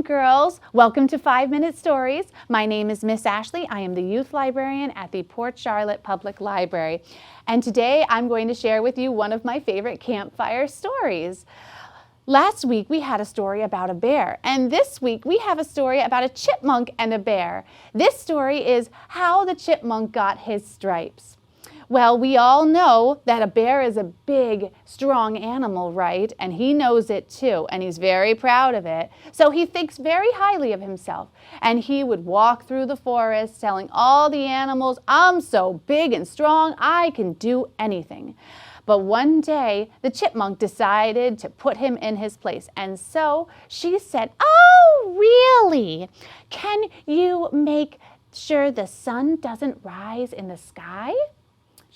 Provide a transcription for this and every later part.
girls. Welcome to 5-Minute Stories. My name is Miss Ashley. I am the youth librarian at the Port Charlotte Public Library. And today I'm going to share with you one of my favorite campfire stories. Last week we had a story about a bear, and this week we have a story about a chipmunk and a bear. This story is how the chipmunk got his stripes. Well, we all know that a bear is a big, strong animal, right? And he knows it too, and he's very proud of it. So he thinks very highly of himself. And he would walk through the forest telling all the animals, "I'm so big and strong, I can do anything." But one day, the chipmunk decided to put him in his place. And so she said, "Oh, really? Can you make sure the sun doesn't rise in the sky?"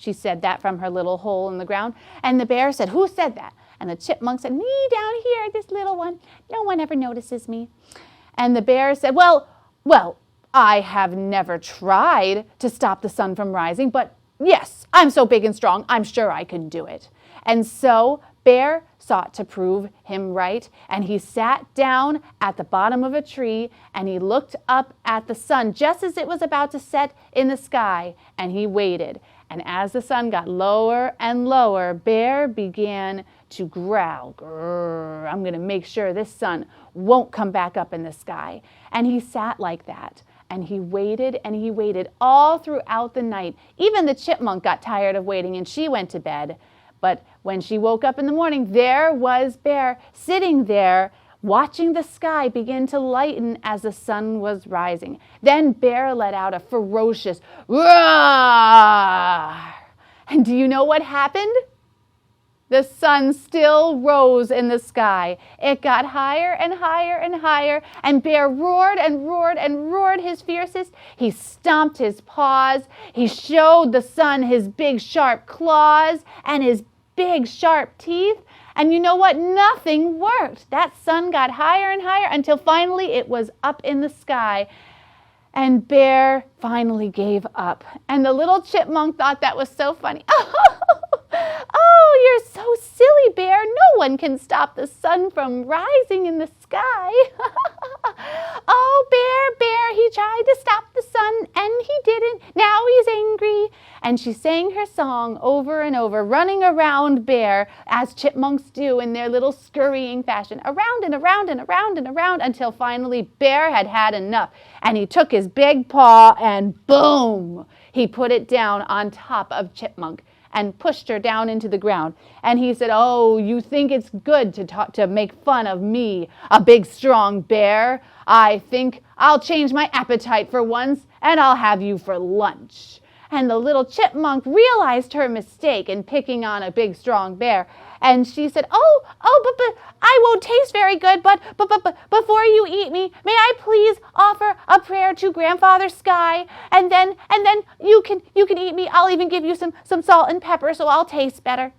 She said that from her little hole in the ground. And the bear said, "Who said that?" And the chipmunk said, "Me down here, this little one. No one ever notices me." And the bear said, Well, I have never tried to stop the sun from rising, but yes, I'm so big and strong, I'm sure I can do it." And so Bear sought to prove him right, and he sat down at the bottom of a tree, and he looked up at the sun just as it was about to set in the sky, and he waited. And as the sun got lower and lower, Bear began to growl. "Grrr, I'm going to make sure this sun won't come back up in the sky." And he sat like that. And he waited all throughout the night. Even the chipmunk got tired of waiting, and she went to bed. But when she woke up in the morning, there was Bear sitting there, watching the sky begin to lighten as the sun was rising. Then Bear let out a ferocious roar. And do you know what happened? The sun still rose in the sky. It got higher and higher and higher, and Bear roared and roared and roared his fiercest. He stomped his paws. He showed the sun his big sharp claws and his big sharp teeth. And you know what? Nothing worked. That sun got higher and higher until finally it was up in the sky. And Bear finally gave up. And the little chipmunk thought that was so funny. "Oh, you're so silly, Bear. No one can stop the sun from rising in the sky." "Oh, Bear, he tried to stop the sun and he didn't. Now he's angry." And she sang her song over and over, running around Bear as chipmunks do in their little scurrying fashion, around and around and around and around, until finally Bear had had enough. And he took his big paw and boom, he put it down on top of Chipmunk and pushed her down into the ground. And he said, "Oh, you think it's good to make fun of me, a big strong bear? I think I'll change my appetite for once, and I'll have you for lunch." And the little chipmunk realized her mistake in picking on a big strong bear. And she said, "Oh, but I won't taste very good, but before you eat me, may I please offer a prayer to Grandfather Sky? And then you can eat me. I'll even give you some salt and pepper so I'll taste better."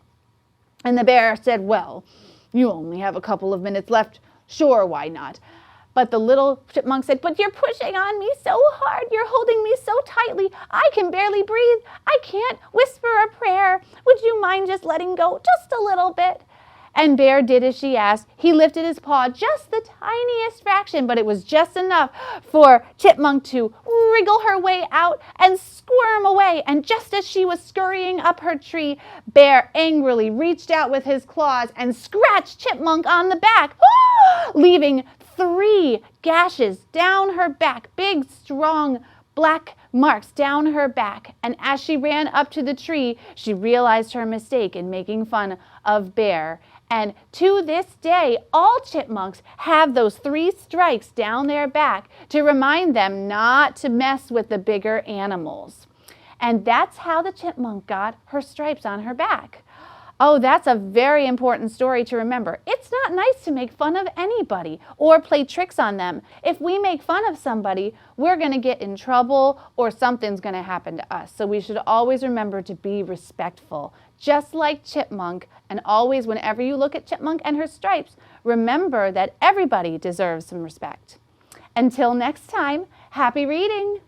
And the bear said, "Well, you only have a couple of minutes left. Sure, why not?" But the little chipmunk said, "But you're pushing on me so hard. You're holding me so tightly. I can barely breathe. I can't whisper a prayer. Would you mind just letting go just a little bit?" And Bear did as she asked. He lifted his paw just the tiniest fraction, but it was just enough for Chipmunk to wriggle her way out and squirm away. And just as she was scurrying up her tree, Bear angrily reached out with his claws and scratched Chipmunk on the back, leaving 3 gashes down her back, big, strong, black marks down her back. And as she ran up to the tree, she realized her mistake in making fun of Bear. And to this day, all chipmunks have those 3 strikes down their back to remind them not to mess with the bigger animals. And that's how the chipmunk got her stripes on her back. Oh, that's a very important story to remember. It's not nice to make fun of anybody or play tricks on them. If we make fun of somebody, we're going to get in trouble or something's going to happen to us. So we should always remember to be respectful, just like Chipmunk. And always, whenever you look at Chipmunk and her stripes, remember that everybody deserves some respect. Until next time, happy reading!